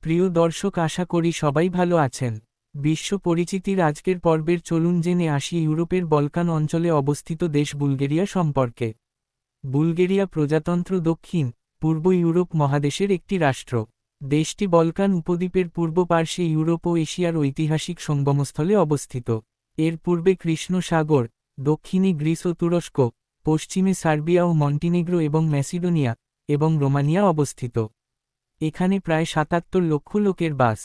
প্রিয় দর্শক, আশা করি সবাই ভালো আছেন। বিশ্ব পরিচিতির আজকের পর্বের চলুন জেনে আসি ইউরোপের বলকান অঞ্চলে অবস্থিত দেশ বুলগেরিয়া সম্পর্কে। বুলগেরিয়া প্রজাতন্ত্র দক্ষিণ পূর্ব ইউরোপ মহাদেশের একটি রাষ্ট্র। দেশটি বলকান উপদ্বীপের পূর্ব পার্শ্বে ইউরোপ ও এশিয়ার ঐতিহাসিক সঙ্গমস্থলে অবস্থিত। এর পূর্বে কৃষ্ণ সাগর, দক্ষিণে গ্রিস ও তুরস্ক, পশ্চিমে সার্বিয়া ও মন্টিনেগ্রো এবং ম্যাসিডোনিয়া এবং রোমানিয়া অবস্থিত। এখানে প্রায় ৭৭ লক্ষ লোকের বাস।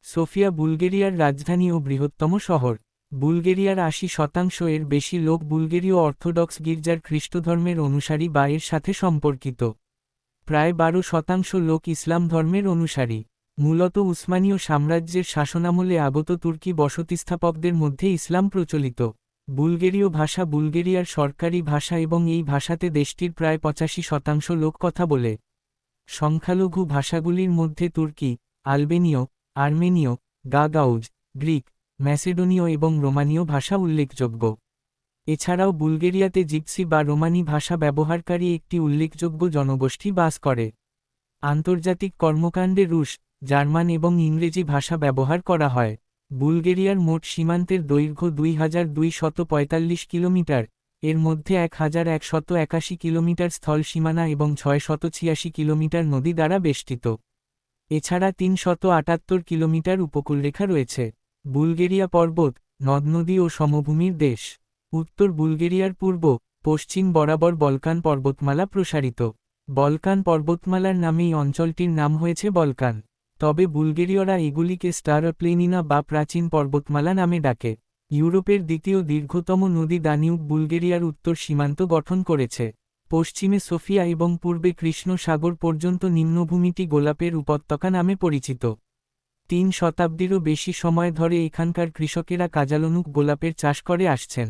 সোফিয়া বুলগেরিয়ার রাজধানী ও বৃহত্তম শহর। বুলগেরিয়ার ৮০% এর বেশি লোক বুলগেরীয় অর্থোডক্স গির্জার খ্রিস্টধর্মের অনুসারী বা এর সাথে সম্পর্কিত। প্রায় ১২% লোক ইসলাম ধর্মের অনুসারী। মূলত উসমানীয় সাম্রাজ্যের শাসনামলে আগত তুর্কি বসতিস্থাপকদের মধ্যে ইসলাম প্রচলিত। বুলগেরীয় ভাষা বুলগেরিয়ার সরকারি ভাষা এবং এই ভাষাতে দেশটির প্রায় ৮৫% লোক কথা বলে। সংখ্যালঘু ভাষাগুলির মধ্যে তুর্কি, আলবেনীয়, আর্মেনীয়, গাগাউজ, গ্রিক, ম্যাসেডোনীয় এবং রোমানীয় ভাষা উল্লেখযোগ্য। এছাড়াও বুলগেরিয়াতে জিপসি বা রোমানি ভাষা ব্যবহারকারী একটি উল্লেখযোগ্য জনগোষ্ঠী বাস করে। আন্তর্জাতিক কর্মকাণ্ডে রুশ, জার্মান এবং ইংরেজি ভাষা ব্যবহার করা হয়। বুলগেরিয়ার মোট সীমান্তের দৈর্ঘ্য ২,২৪৫ কিলোমিটার, এর মধ্যে ১,১৮১ কিলোমিটার স্থল সীমানা এবং ৬৮৬ কিলোমিটার নদী দ্বারা বেষ্টিত। এছাড়া ৩৭৮ কিলোমিটার উপকূলরেখা রয়েছে। বুলগেরিয়া পর্বত, নদ-নদী ও সমভূমির দেশ। উত্তর বুলগেরিয়ার পূর্ব, পশ্চিম বরাবর বলকান পর্বতমালা প্রসারিত। বলকান পর্বতমালার নামেই অঞ্চলটির নাম হয়েছে বলকান। তবে বুলগেরীয়রা এগুলিকে স্টারপ্লেনিনা বা প্রাচীন পর্বতমালা নামে ডাকে। ইউরোপের দ্বিতীয় দীর্ঘতম নদী দানিউব বুলগেরিয়ার উত্তর সীমান্ত গঠন করেছে। পশ্চিমে সোফিয়া এবং পূর্বে কৃষ্ণ সাগর পর্যন্ত নিম্নভূমিটি গোলাপের উপত্যকা নামে পরিচিত। ৩ শতাব্দীরও বেশি সময় ধরে এখানকার কৃষকেরা কাজালনুক গোলাপের চাষ করে আসছেন।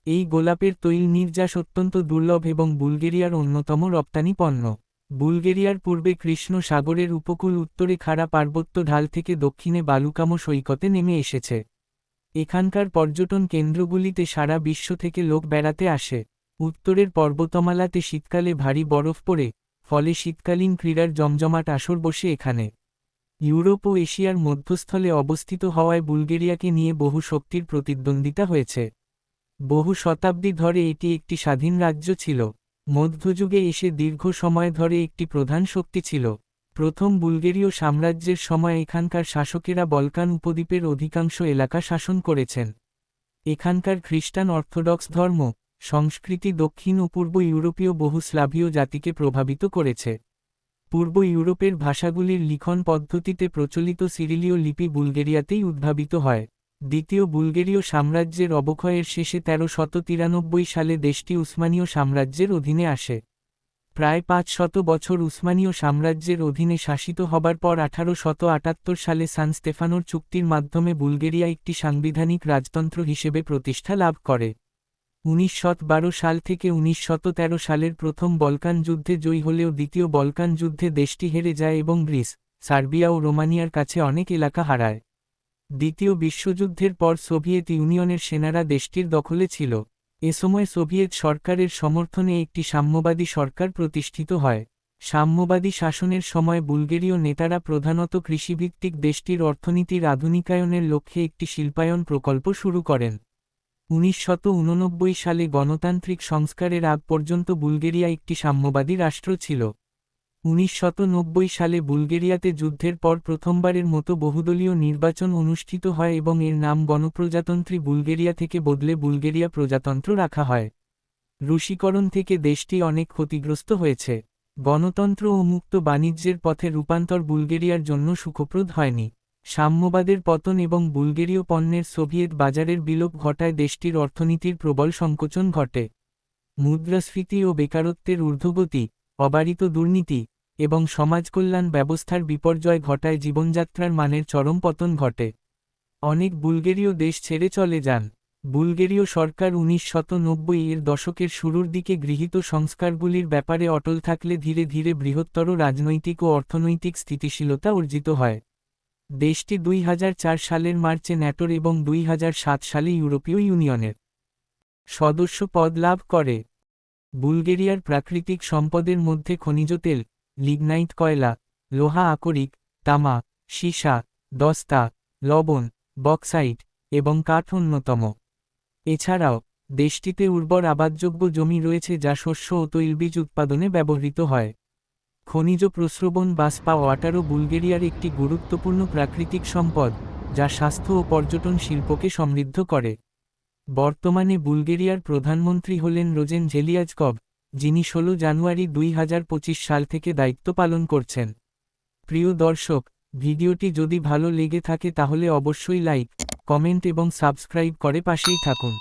এই গোলাপের তৈল নির্যাস অত্যন্ত দুর্লভ এবং বুলগেরিয়ার অন্যতম রপ্তানি পণ্য। বুলগেরিয়ার পূর্বে কৃষ্ণ সাগরের উপকূল, উত্তরে খাড়া পার্বত্য ঢাল থেকে দক্ষিণে বালুকামো সৈকতে নেমে এসেছে। এখানকার পর্যটন কেন্দ্রগুলিতে সারা বিশ্ব থেকে লোক বেড়াতে আসে। উত্তরের পর্বতমালাতে শীতকালে ভারী বরফ পড়ে, ফলে শীতকালীন ক্রীড়ার জমজমাট আসর বসে এখানে। ইউরোপ ও এশিয়ার মধ্যস্থলে অবস্থিত হওয়ায় বুলগেরিয়াকে নিয়ে বহু শক্তির প্রতিদ্বন্দ্বিতা হয়েছে। বহু শতাব্দী ধরে এটি একটি স্বাধীন রাজ্য ছিল। মধ্যযুগে এসে দীর্ঘ সময় ধরে একটি প্রধান শক্তি ছিল। প্রথম বুলগেরীয় সাম্রাজ্যের সময় এখানকার শাসকেরা বলকান উপদ্বীপের অধিকাংশ এলাকা শাসন করেছেন। এখানকার খ্রিস্টান অর্থোডক্স ধর্ম, সংস্কৃতি দক্ষিণ ও পূর্ব ইউরোপীয় বহু স্লাভীয় জাতিকে প্রভাবিত করেছে। পূর্ব ইউরোপের ভাষাগুলির লিখন পদ্ধতিতে প্রচলিত সিরিলীয় লিপি বুলগেরিয়াতেই উদ্ভাবিত হয়। দ্বিতীয় বুলগেরীয় সাম্রাজ্যের অবক্ষয়ের শেষে ১৩৯৩ সালে দেশটি উসমানীয় সাম্রাজ্যের অধীনে আসে। প্রায় ৫০০ বছর উসমানীয় সাম্রাজ্যের অধীনে শাসিত হবার পর ১৮৭৮ সালে সান স্তেফানোর চুক্তির মাধ্যমে বুলগেরিয়া একটি সাংবিধানিক রাজতন্ত্র হিসেবে প্রতিষ্ঠা লাভ করে। ১৯১২ সাল থেকে ১৯১৩ সালের প্রথম বলকান যুদ্ধে জয়ী হলেও দ্বিতীয় বলকান যুদ্ধে দেশটি হেরে যায় এবং গ্রিস, সার্বিয়া ও রোমানিয়ার কাছে অনেক এলাকা হারায়। দ্বিতীয় বিশ্বযুদ্ধের পর সোভিয়েত ইউনিয়নের সেনারা দেশটির দখলে ছিল। এ সময় সোভিয়েত সরকারের সমর্থনে একটি সাম্যবাদী সরকার প্রতিষ্ঠিত হয়। সাম্যবাদী শাসনের সময় বুলগেরীয় নেতারা প্রধানত কৃষিভিত্তিক দেশটির অর্থনীতির আধুনিকায়নের লক্ষ্যে একটি শিল্পায়ন প্রকল্প শুরু করেন। ১৯৮৯ সালে গণতান্ত্রিক সংস্কারের আগ পর্যন্ত বুলগেরিয়া একটি সাম্যবাদী রাষ্ট্র ছিল। ১৯৯০ সালে বুলগেরিয়াতে যুদ্ধের পর প্রথমবারের মতো বহুদলীয় নির্বাচন অনুষ্ঠিত হয় এবং এর নাম গণপ্রজাতন্ত্রী বুলগেরিয়া থেকে বদলে বুলগেরিয়া প্রজাতন্ত্র রাখা হয়। রুশীকরণ থেকে দেশটি অনেক ক্ষতিগ্রস্ত হয়েছে। গণতন্ত্র ও মুক্ত বাণিজ্যের পথে রূপান্তর বুলগেরিয়ার জন্য সুখপ্রদ হয়নি। সাম্যবাদের পতন এবং বুলগেরীয় পণ্যের সোভিয়েত বাজারের বিলোপ ঘটায় দেশটির অর্থনীতির প্রবল সংকোচন ঘটে। মুদ্রাস্ফীতি ও বেকারত্বের ঊর্ধ্বগতি, অবারিত দুর্নীতি এবং সমাজকল্যাণ ব্যবস্থার বিপর্যয় ঘটায় জীবনযাত্রার মানের চরম পতন ঘটে। অনেক বুলগেরীয় দেশ ছেড়ে চলে যান। বুলগেরীয় সরকার ১৯৯০ এর দশকের শুরুর দিকে গৃহীত সংস্কারগুলির ব্যাপারে অটল থাকলে ধীরে ধীরে বৃহত্তর রাজনৈতিক ও অর্থনৈতিক স্থিতিশীলতা অর্জিত হয়। দেশটি ২০০৪ সালের মার্চে ন্যাটোর এবং ২০০৭ সালে ইউরোপীয় ইউনিয়নের সদস্য পদ লাভ করে। বুলগেরিয়ার প্রাকৃতিক সম্পদের মধ্যে খনিজ তেল, লিগনাইট কয়লা, লোহা আকরিক, তামা, সীসা, দস্তা, লবণ, বক্সাইট এবং কাঠ অন্যতম। এছাড়াও দেশটিতে উর্বর আবাদযোগ্য জমি রয়েছে যা শস্য ও তৈলবীজ উৎপাদনে ব্যবহৃত হয়। খনিজ প্রস্রবণ বা স্পা ওয়াটারও বুলগেরিয়ার একটি গুরুত্বপূর্ণ প্রাকৃতিক সম্পদ, যা স্বাস্থ্য ও পর্যটন শিল্পকে সমৃদ্ধ করে। বর্তমানে বুলগেরিয়ার প্রধানমন্ত্রী হলেন রোজেন ঝেলিয়াজকভ, যিনি 16 জানুয়ারি 2025 সাল থেকে দায়িত্ব পালন করছেন। প্রিয় দর্শক, ভিডিওটি যদি ভালো লেগে থাকে তাহলে অবশ্যই লাইক, কমেন্ট এবং সাবস্ক্রাইব করে পাশেই থাকুন।